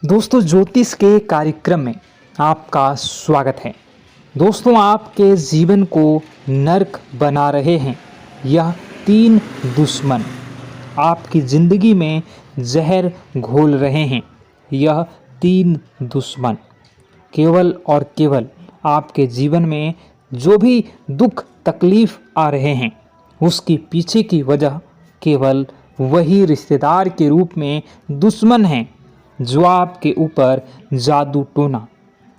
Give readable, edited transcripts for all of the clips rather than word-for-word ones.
दोस्तों, ज्योतिष के कार्यक्रम में आपका स्वागत है। दोस्तों, आपके जीवन को नर्क बना रहे हैं यह 3 दुश्मन। आपकी ज़िंदगी में जहर घोल रहे हैं यह 3 दुश्मन। केवल और केवल आपके जीवन में जो भी दुख तकलीफ़ आ रहे हैं उसके पीछे की वजह केवल वही रिश्तेदार के रूप में दुश्मन हैं जो आपके ऊपर जादू टोना,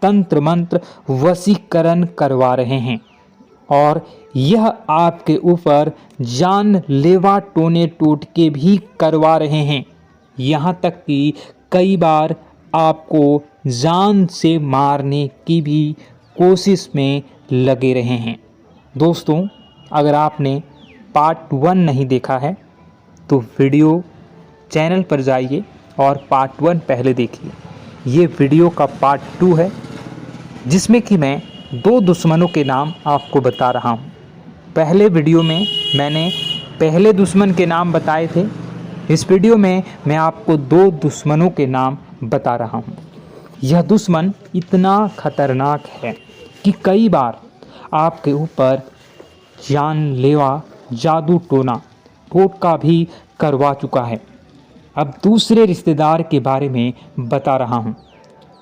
तंत्र मंत्र, वशीकरण करवा रहे हैं और यह आपके ऊपर जानलेवा टोने टोटके भी करवा रहे हैं। यहाँ तक कि कई बार आपको जान से मारने की भी कोशिश में लगे रहे हैं। दोस्तों, अगर आपने पार्ट 1 नहीं देखा है तो वीडियो चैनल पर जाइए और पार्ट 1 पहले देखिए। ये वीडियो का पार्ट 2 है जिसमें कि मैं 2 दुश्मनों के नाम आपको बता रहा हूँ। पहले वीडियो में मैंने पहले दुश्मन के नाम बताए थे। इस वीडियो में मैं आपको 2 दुश्मनों के नाम बता रहा हूँ। यह दुश्मन इतना खतरनाक है कि कई बार आपके ऊपर जानलेवा जादू टोना टोटका भी करवा चुका है। अब दूसरे रिश्तेदार के बारे में बता रहा हूँ।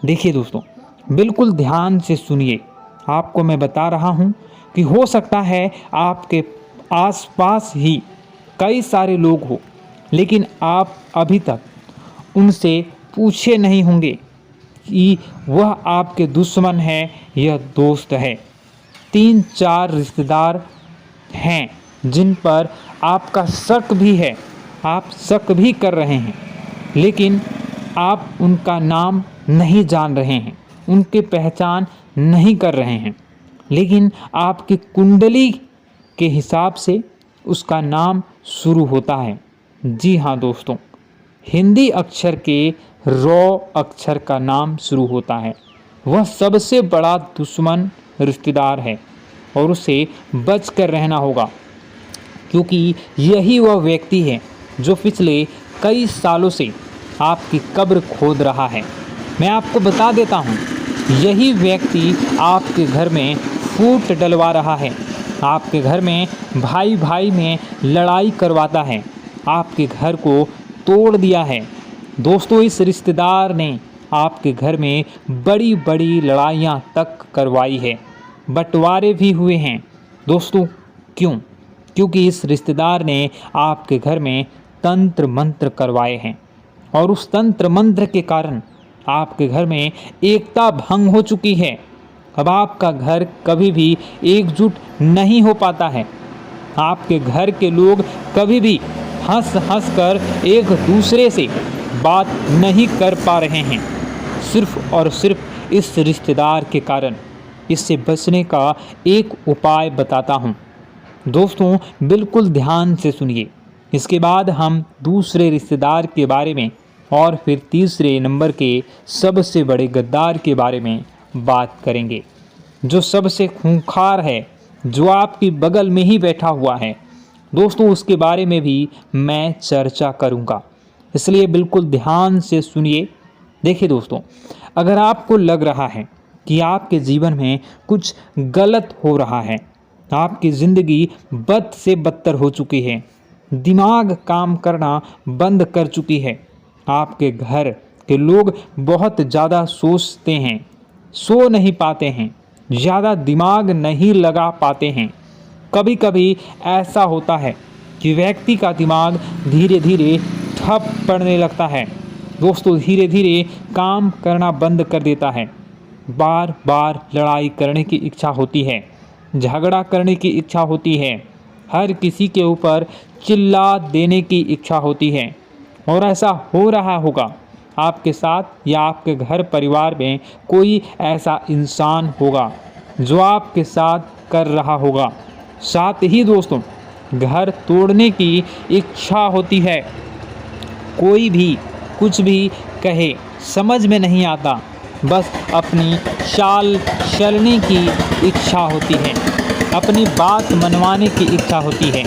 देखिए दोस्तों, बिल्कुल ध्यान से सुनिए। आपको मैं बता रहा हूँ कि हो सकता है आपके आसपास ही कई सारे लोग हो, लेकिन आप अभी तक उनसे पूछे नहीं होंगे कि वह आपके दुश्मन है या दोस्त है। 3-4 रिश्तेदार हैं जिन पर आपका शक भी है, आप शक भी कर रहे हैं, लेकिन आप उनका नाम नहीं जान रहे हैं, उनकी पहचान नहीं कर रहे हैं, लेकिन आपकी कुंडली के हिसाब से उसका नाम शुरू होता है। जी हाँ दोस्तों, हिंदी अक्षर के रॉ अक्षर का नाम शुरू होता है। वह सबसे बड़ा दुश्मन रिश्तेदार है और उसे बच कर रहना होगा, क्योंकि यही वह व्यक्ति है जो पिछले कई सालों से आपकी कब्र खोद रहा है। मैं आपको बता देता हूँ, यही व्यक्ति आपके घर में फूट डलवा रहा है, आपके घर में भाई भाई में लड़ाई करवाता है, आपके घर को तोड़ दिया है। दोस्तों, इस रिश्तेदार ने आपके घर में बड़ी बड़ी लड़ाइयाँ तक करवाई है, बंटवारे भी हुए हैं। दोस्तों, क्यों? क्योंकि इस रिश्तेदार ने आपके घर में तंत्र मंत्र करवाए हैं और उस तंत्र मंत्र के कारण आपके घर में एकता भंग हो चुकी है। अब आपका घर कभी भी एकजुट नहीं हो पाता है। आपके घर के लोग कभी भी हंस हंस कर एक दूसरे से बात नहीं कर पा रहे हैं, सिर्फ और सिर्फ इस रिश्तेदार के कारण। इससे बचने का एक उपाय बताता हूँ। दोस्तों, बिल्कुल ध्यान से सुनिए। इसके बाद हम दूसरे रिश्तेदार के बारे में और फिर तीसरे नंबर के सबसे बड़े गद्दार के बारे में बात करेंगे, जो सबसे खूंखार है, जो आपकी बगल में ही बैठा हुआ है। दोस्तों, उसके बारे में भी मैं चर्चा करूंगा, इसलिए बिल्कुल ध्यान से सुनिए। देखिए दोस्तों, अगर आपको लग रहा है कि आपके जीवन में कुछ गलत हो रहा है, आपकी ज़िंदगी बद से बदतर हो चुकी है, दिमाग काम करना बंद कर चुकी है, आपके घर के लोग बहुत ज़्यादा सोचते हैं, सो नहीं पाते हैं, ज़्यादा दिमाग नहीं लगा पाते हैं। कभी कभी ऐसा होता है कि व्यक्ति का दिमाग धीरे धीरे ठप पड़ने लगता है। दोस्तों, धीरे धीरे काम करना बंद कर देता है। बार बार लड़ाई करने की इच्छा होती है, झगड़ा करने की इच्छा होती है, हर किसी के ऊपर चिल्ला देने की इच्छा होती है। और ऐसा हो रहा होगा आपके साथ या आपके घर परिवार में कोई ऐसा इंसान होगा जो आपके साथ कर रहा होगा। साथ ही दोस्तों, घर तोड़ने की इच्छा होती है। कोई भी कुछ भी कहे समझ में नहीं आता, बस अपनी चाल चलने की इच्छा होती है, अपनी बात मनवाने की इच्छा होती है।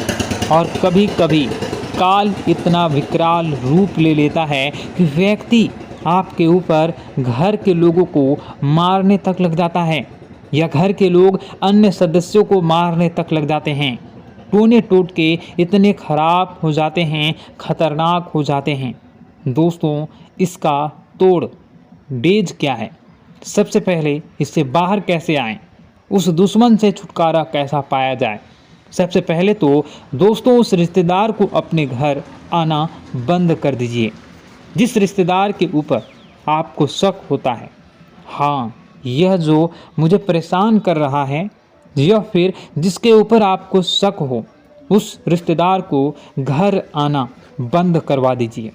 और कभी कभी काल इतना विकराल रूप ले लेता है कि व्यक्ति आपके ऊपर घर के लोगों को मारने तक लग जाता है, या घर के लोग अन्य सदस्यों को मारने तक लग जाते हैं। टोने टोटके इतने खराब हो जाते हैं, खतरनाक हो जाते हैं। दोस्तों, इसका तोड़ डेज क्या है? सबसे पहले इससे बाहर कैसे आएं? उस दुश्मन से छुटकारा कैसा पाया जाए? सबसे पहले तो दोस्तों, उस रिश्तेदार को अपने घर आना बंद कर दीजिए जिस रिश्तेदार के ऊपर आपको शक होता है। हाँ, यह जो मुझे परेशान कर रहा है, या फिर जिसके ऊपर आपको शक हो, उस रिश्तेदार को घर आना बंद करवा दीजिए।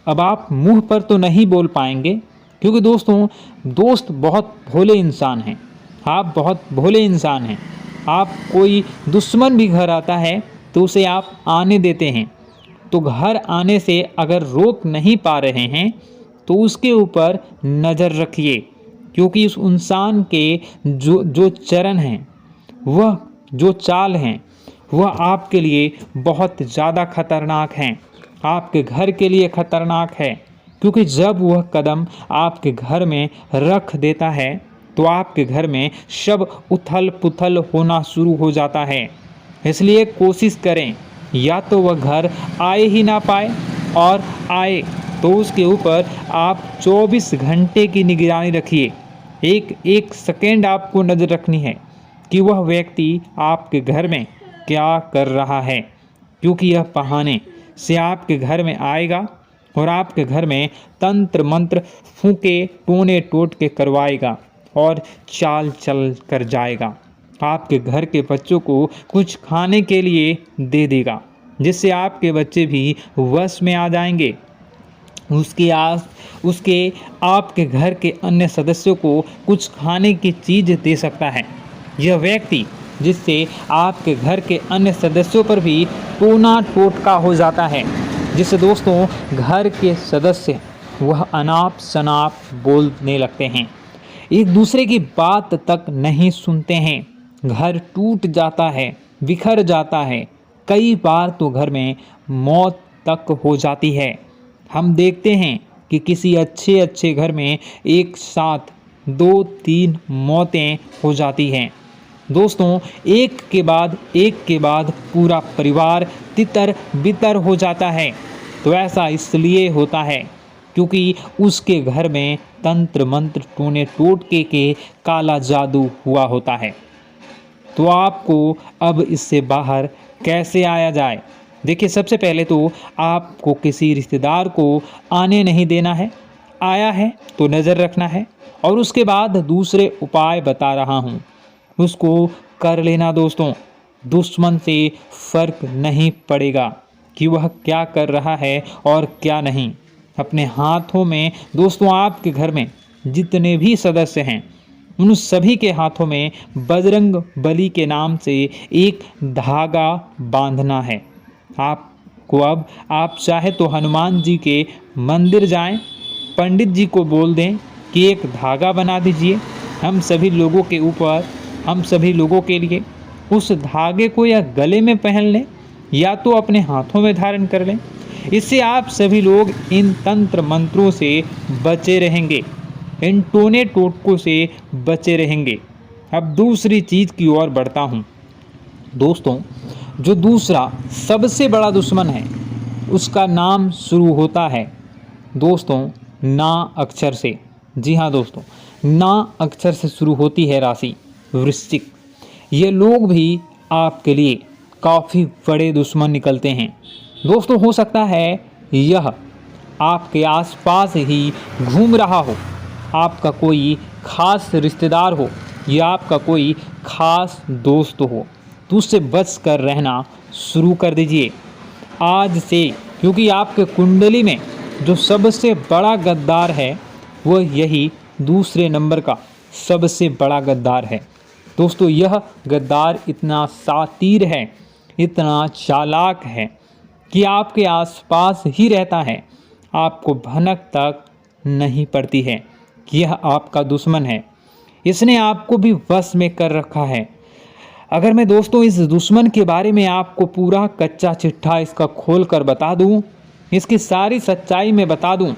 अब आप मुंह पर तो नहीं बोल पाएंगे, क्योंकि दोस्तों, दोस्त बहुत भोले इंसान हैं। आप बहुत भोले इंसान हैं। आप कोई दुश्मन भी घर आता है तो उसे आप आने देते हैं। तो घर आने से अगर रोक नहीं पा रहे हैं तो उसके ऊपर नज़र रखिए, क्योंकि उस इंसान के जो चरण हैं, वह जो चाल हैं, वह आपके लिए बहुत ज़्यादा खतरनाक हैं। आपके घर के लिए खतरनाक है, क्योंकि जब वह कदम आपके घर में रख देता है तो आपके घर में सब उथल पुथल होना शुरू हो जाता है। इसलिए कोशिश करें, या तो वह घर आए ही ना पाए, और आए तो उसके ऊपर आप 24 घंटे की निगरानी रखिए। एक एक सेकेंड आपको नज़र रखनी है कि वह व्यक्ति आपके घर में क्या कर रहा है, क्योंकि यह बहाने से आपके घर में आएगा और आपके घर में तंत्र मंत्र फूके टोने टोटके करवाएगा और चाल चल कर जाएगा। आपके घर के बच्चों को कुछ खाने के लिए दे देगा, जिससे आपके बच्चे भी वश में आ जाएंगे। उसके आपके घर के अन्य सदस्यों को कुछ खाने की चीज़ दे सकता है यह व्यक्ति, जिससे आपके घर के अन्य सदस्यों पर भी टोना टोटका हो जाता है, जिससे दोस्तों घर के सदस्य वह अनाप शनाप बोलने लगते हैं, एक दूसरे की बात तक नहीं सुनते हैं। घर टूट जाता है, बिखर जाता है। कई बार तो घर में मौत तक हो जाती है। हम देखते हैं कि किसी अच्छे घर में एक साथ 2-3 मौतें हो जाती हैं। दोस्तों, एक के बाद पूरा परिवार तितर बितर हो जाता है। तो ऐसा इसलिए होता है क्योंकि उसके घर में तंत्र मंत्र टोने टोटके के काला जादू हुआ होता है। तो आपको अब इससे बाहर कैसे आया जाए? देखिए, सबसे पहले तो आपको किसी रिश्तेदार को आने नहीं देना है। आया है तो नज़र रखना है, और उसके बाद दूसरे उपाय बता रहा हूँ, उसको कर लेना। दोस्तों, दुश्मन से फ़र्क नहीं पड़ेगा कि वह क्या कर रहा है और क्या नहीं। अपने हाथों में दोस्तों, आपके घर में जितने भी सदस्य हैं, उन सभी के हाथों में बजरंग बली के नाम से एक धागा बांधना है। आपको अब आप चाहे तो हनुमान जी के मंदिर जाएं, पंडित जी को बोल दें कि एक धागा बना दीजिए हम सभी लोगों के ऊपर, हम सभी लोगों के लिए। उस धागे को या गले में पहन लें या तो अपने हाथों में धारण कर लें। इससे आप सभी लोग इन तंत्र मंत्रों से बचे रहेंगे, इन टोने टोटकों से बचे रहेंगे। अब दूसरी चीज़ की ओर बढ़ता हूँ। दोस्तों, जो दूसरा सबसे बड़ा दुश्मन है, उसका नाम शुरू होता है दोस्तों ना अक्षर से। जी हाँ दोस्तों, ना अक्षर से शुरू होती है राशि वृश्चिक। ये लोग भी आपके लिए काफ़ी बड़े दुश्मन निकलते हैं। दोस्तों, हो सकता है यह आपके आसपास ही घूम रहा हो, आपका कोई खास रिश्तेदार हो या आपका कोई खास दोस्त हो, तो उससे बच कर रहना शुरू कर दीजिए आज से, क्योंकि आपके कुंडली में जो सबसे बड़ा गद्दार है वह यही दूसरे नंबर का सबसे बड़ा गद्दार है। दोस्तों, यह गद्दार इतना शातिर है, इतना चालाक है कि आपके आसपास ही रहता है, आपको भनक तक नहीं पड़ती है कि यह आपका दुश्मन है। इसने आपको भी वश में कर रखा है। अगर मैं दोस्तों इस दुश्मन के बारे में आपको पूरा कच्चा चिट्ठा इसका खोल कर बता दूं, इसकी सारी सच्चाई में बता दूं,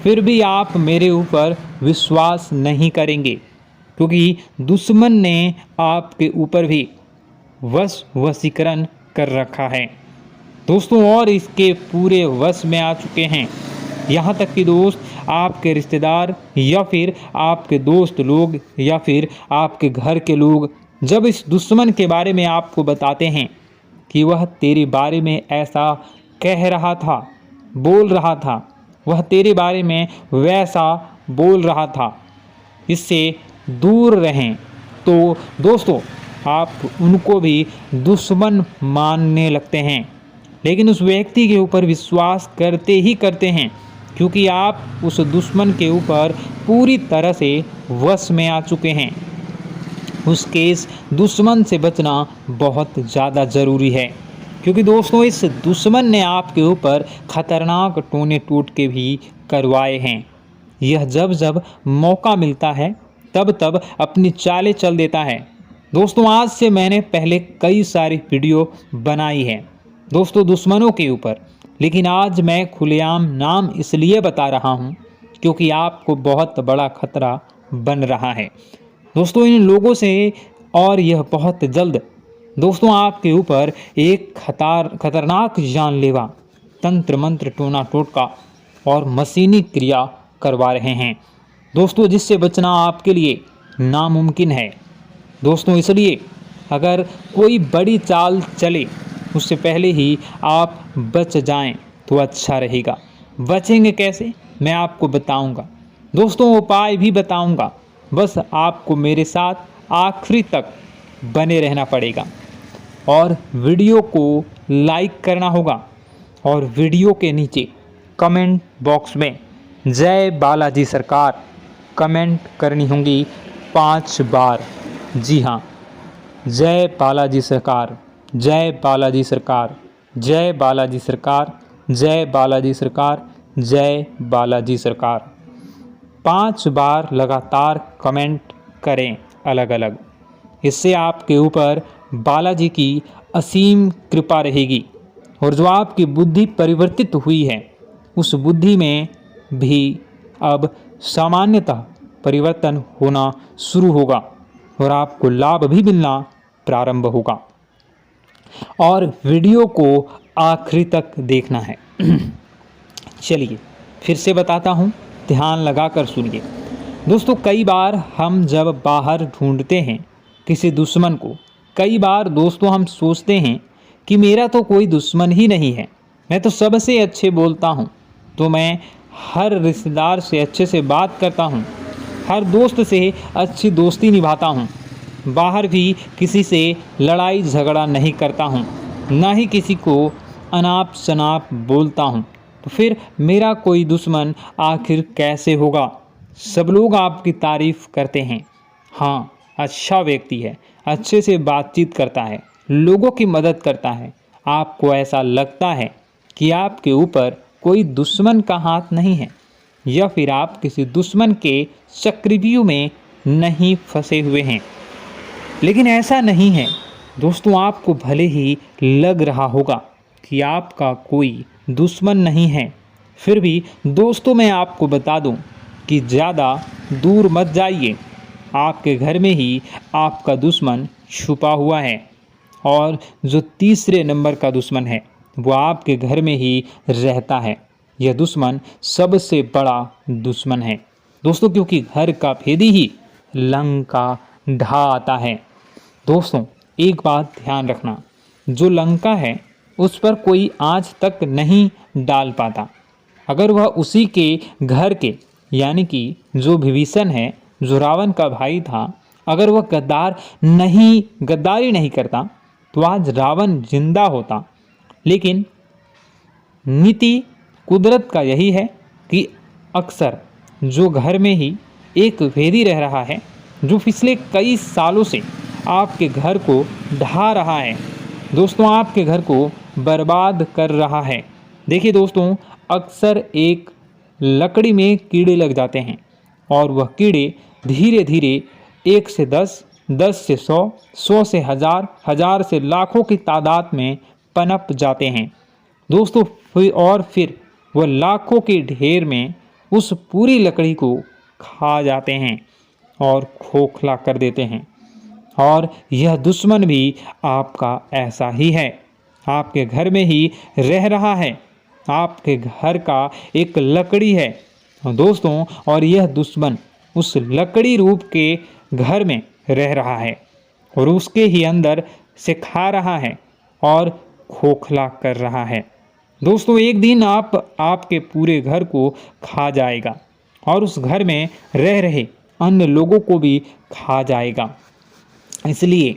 फिर भी आप मेरे ऊपर विश्वास नहीं करेंगे, क्योंकि दुश्मन ने आपके ऊपर भी वशीकरण कर रखा है दोस्तों, और इसके पूरे वश में आ चुके हैं। यहाँ तक कि दोस्त, आपके रिश्तेदार या फिर आपके दोस्त लोग या फिर आपके घर के लोग जब इस दुश्मन के बारे में आपको बताते हैं कि वह तेरे बारे में ऐसा कह रहा था, बोल रहा था, वह तेरे बारे में वैसा बोल रहा था, इससे दूर रहें, तो दोस्तों आप उनको भी दुश्मन मानने लगते हैं, लेकिन उस व्यक्ति के ऊपर विश्वास करते ही करते हैं, क्योंकि आप उस दुश्मन के ऊपर पूरी तरह से वश में आ चुके हैं। उसके इस दुश्मन से बचना बहुत ज़्यादा ज़रूरी है, क्योंकि दोस्तों इस दुश्मन ने आपके ऊपर खतरनाक टोने टोटके भी करवाए हैं। यह जब जब मौका मिलता है तब तब अपनी चालें चल देता है। दोस्तों आज से मैंने पहले कई सारी वीडियो बनाई है दोस्तों दुश्मनों के ऊपर, लेकिन आज मैं खुलेआम नाम इसलिए बता रहा हूं क्योंकि आपको बहुत बड़ा खतरा बन रहा है दोस्तों इन लोगों से, और यह बहुत जल्द दोस्तों आपके ऊपर एक खतरनाक जानलेवा तंत्र मंत्र टोना टोटका और मशीनी क्रिया करवा रहे हैं दोस्तों, जिससे बचना आपके लिए नामुमकिन है दोस्तों। इसलिए अगर कोई बड़ी चाल चले उससे पहले ही आप बच जाएं तो अच्छा रहेगा। बचेंगे कैसे मैं आपको बताऊंगा दोस्तों, उपाय भी बताऊंगा, बस आपको मेरे साथ आखिरी तक बने रहना पड़ेगा और वीडियो को लाइक करना होगा और वीडियो के नीचे कमेंट बॉक्स में जय बालाजी सरकार कमेंट करनी होंगी 5 बार। जी हाँ, जय बालाजी सरकार, जय बालाजी सरकार, जय बालाजी सरकार, जय बालाजी सरकार, जय बालाजी सरकार 5 बार लगातार कमेंट करें अलग अलग। इससे आपके ऊपर बालाजी की असीम कृपा रहेगी और जो आपकी बुद्धि परिवर्तित हुई है उस बुद्धि में भी अब सामान्यतः परिवर्तन होना शुरू होगा और आपको लाभ भी मिलना प्रारंभ होगा। और वीडियो को आखिरी तक देखना है। चलिए फिर से बताता हूँ, ध्यान लगाकर सुनिए दोस्तों। कई बार हम जब बाहर ढूंढते हैं किसी दुश्मन को, कई बार दोस्तों हम सोचते हैं कि मेरा तो कोई दुश्मन ही नहीं है, मैं तो सबसे अच्छे बोलता हूँ, तो मैं हर रिश्तेदार से अच्छे से बात करता हूँ, हर दोस्त से अच्छी दोस्ती निभाता हूँ, बाहर भी किसी से लड़ाई झगड़ा नहीं करता हूँ, ना ही किसी को अनाप शनाप बोलता हूँ, तो फिर मेरा कोई दुश्मन आखिर कैसे होगा। सब लोग आपकी तारीफ करते हैं, हाँ अच्छा व्यक्ति है, अच्छे से बातचीत करता है, लोगों की मदद करता है। आपको ऐसा लगता है कि आपके ऊपर कोई दुश्मन का हाथ नहीं है या फिर आप किसी दुश्मन के चक्रव्यूह में नहीं फंसे हुए हैं, लेकिन ऐसा नहीं है दोस्तों। आपको भले ही लग रहा होगा कि आपका कोई दुश्मन नहीं है, फिर भी दोस्तों मैं आपको बता दूं कि ज़्यादा दूर मत जाइए। आपके घर में ही आपका दुश्मन छुपा हुआ है और जो तीसरे नंबर का दुश्मन है वो आपके घर में ही रहता है। यह दुश्मन सबसे बड़ा दुश्मन है दोस्तों, क्योंकि घर का भेदी ही लंका ढा आता है। दोस्तों एक बात ध्यान रखना, जो लंका है उस पर कोई आज तक नहीं डाल पाता। अगर वह उसी के घर के यानी कि जो विभीषण है, जो रावण का भाई था, अगर वह गद्दारी नहीं करता तो आज रावण जिंदा होता। लेकिन नीति कुदरत का यही है कि अक्सर जो घर में ही एक भेदी रह रहा है, जो पिछले कई सालों से आपके घर को ढा रहा है दोस्तों, आपके घर को बर्बाद कर रहा है। देखिए दोस्तों, अक्सर एक लकड़ी में कीड़े लग जाते हैं और वह कीड़े धीरे धीरे 1 से 10, 10 से 100, 100 से 1000, 1000 से लाखों की तादाद में पनप जाते हैं दोस्तों। फिर वह लाखों के ढेर में उस पूरी लकड़ी को खा जाते हैं और खोखला कर देते हैं। और यह दुश्मन भी आपका ऐसा ही है, आपके घर में ही रह रहा है, आपके घर का एक लकड़ी है दोस्तों। और यह दुश्मन उस लकड़ी रूप के घर में रह रहा है और उसके ही अंदर से खा रहा है और खोखला कर रहा है। दोस्तों, एक दिन आपके पूरे घर को खा जाएगा और उस घर में रह रहे अन्य लोगों को भी खा जाएगा। इसलिए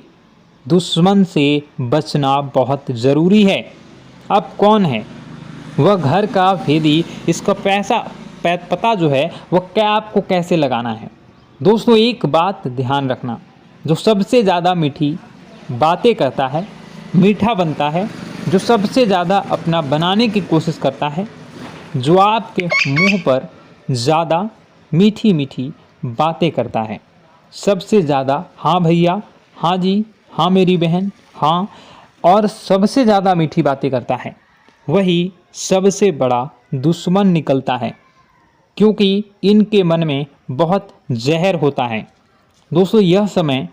दुश्मन से बचना बहुत ज़रूरी है। अब कौन है वह घर का भेदी, इसका पता जो है वह क्या आपको कैसे लगाना है। दोस्तों, एक बात ध्यान रखना, जो सबसे ज़्यादा मीठी बातें करता है, मीठा बनता है, जो सबसे ज़्यादा अपना बनाने की कोशिश करता है, जो आपके मुंह पर ज़्यादा मीठी मीठी बातें करता है, सबसे ज़्यादा हाँ भैया, हाँ जी, हाँ मेरी बहन, हाँ, और सबसे ज़्यादा मीठी बातें करता है, वही सबसे बड़ा दुश्मन निकलता है, क्योंकि इनके मन में बहुत जहर होता है। दोस्तों, यह समय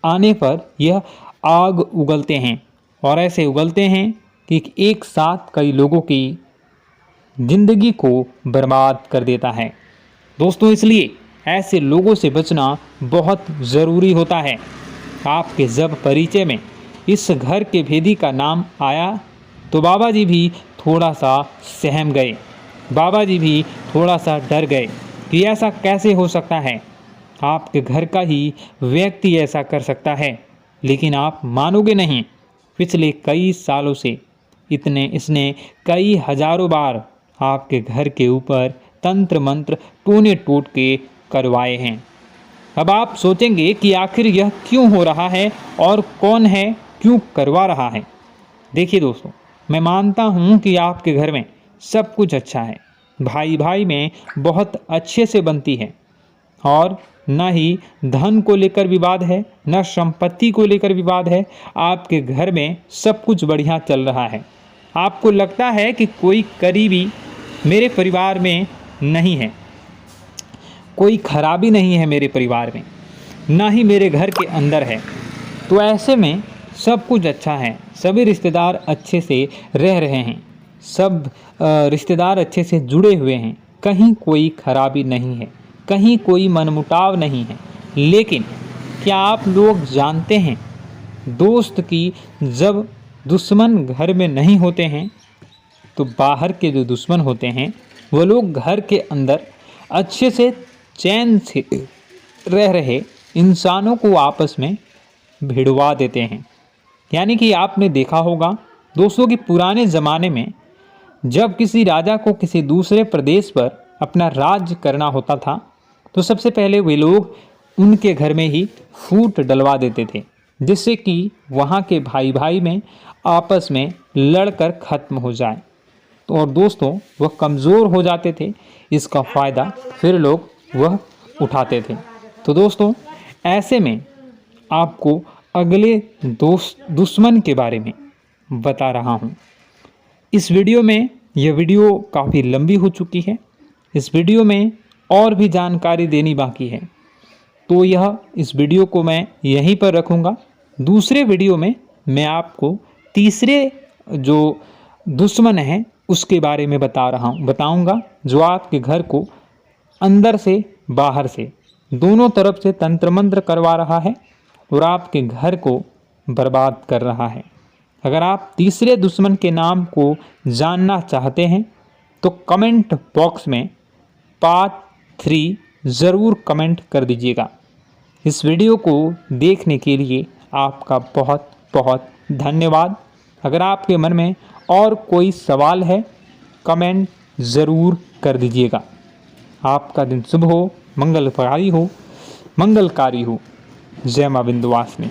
आने पर यह आग उगलते हैं और ऐसे उगलते हैं कि एक साथ कई लोगों की जिंदगी को बर्बाद कर देता है। दोस्तों, इसलिए ऐसे लोगों से बचना बहुत ज़रूरी होता है। आपके जब परिचय में इस घर के भेदी का नाम आया तो बाबा जी भी थोड़ा सा सहम गए, बाबा जी भी थोड़ा सा डर गए कि ऐसा कैसे हो सकता है, आपके घर का ही व्यक्ति ऐसा कर सकता है। लेकिन आप मानोगे नहीं, पिछले कई सालों से इसने कई हजारों बार आपके घर के ऊपर तंत्र मंत्र टोने टोट के करवाए हैं। अब आप सोचेंगे कि आखिर यह क्यों हो रहा है और कौन है, क्यों करवा रहा है। देखिए दोस्तों, मैं मानता हूँ कि आपके घर में सब कुछ अच्छा है, भाई भाई में बहुत अच्छे से बनती है और न ही धन को लेकर विवाद है, न संपत्ति को लेकर विवाद है। आपके घर में सब कुछ बढ़िया चल रहा है। आपको लगता है कि कोई करीबी मेरे परिवार में नहीं है, कोई खराबी नहीं है मेरे परिवार में, ना ही मेरे घर के अंदर है। तो ऐसे में सब कुछ अच्छा है, सभी रिश्तेदार अच्छे से रह रहे हैं, सब रिश्तेदार अच्छे से जुड़े हुए हैं, कहीं कोई खराबी नहीं है, कहीं कोई मनमुटाव नहीं है। लेकिन क्या आप लोग जानते हैं दोस्त कि जब दुश्मन घर में नहीं होते हैं तो बाहर के जो दुश्मन होते हैं वो लोग घर के अंदर अच्छे से चैन से रह रहे इंसानों को आपस में भिड़वा देते हैं। यानी कि आपने देखा होगा दोस्तों कि पुराने ज़माने में जब किसी राजा को किसी दूसरे प्रदेश पर अपना राज्य करना होता था तो सबसे पहले वे लोग उनके घर में ही फूट डलवा देते थे, जिससे कि वहाँ के भाई भाई में आपस में लड़कर ख़त्म हो जाए। तो और दोस्तों वह कमज़ोर हो जाते थे, इसका फ़ायदा फिर लोग वह उठाते थे। तो दोस्तों ऐसे में आपको अगले दुश्मन के बारे में बता रहा हूँ। इस वीडियो में यह वीडियो काफ़ी लंबी हो चुकी है, इस वीडियो में और भी जानकारी देनी बाकी है, तो इस वीडियो को मैं यहीं पर रखूँगा। दूसरे वीडियो में मैं आपको तीसरे जो दुश्मन है उसके बारे में बताऊँगा, जो आपके घर को अंदर से बाहर से दोनों तरफ से तंत्र मंत्र करवा रहा है और आपके घर को बर्बाद कर रहा है। अगर आप तीसरे दुश्मन के नाम को जानना चाहते हैं तो कमेंट बॉक्स में पार्ट 3 ज़रूर कमेंट कर दीजिएगा। इस वीडियो को देखने के लिए आपका बहुत बहुत धन्यवाद। अगर आपके मन में और कोई सवाल है कमेंट ज़रूर कर दीजिएगा। आपका दिन शुभ हो, मंगलकारी हो। जय मां विंध्यवासिनी।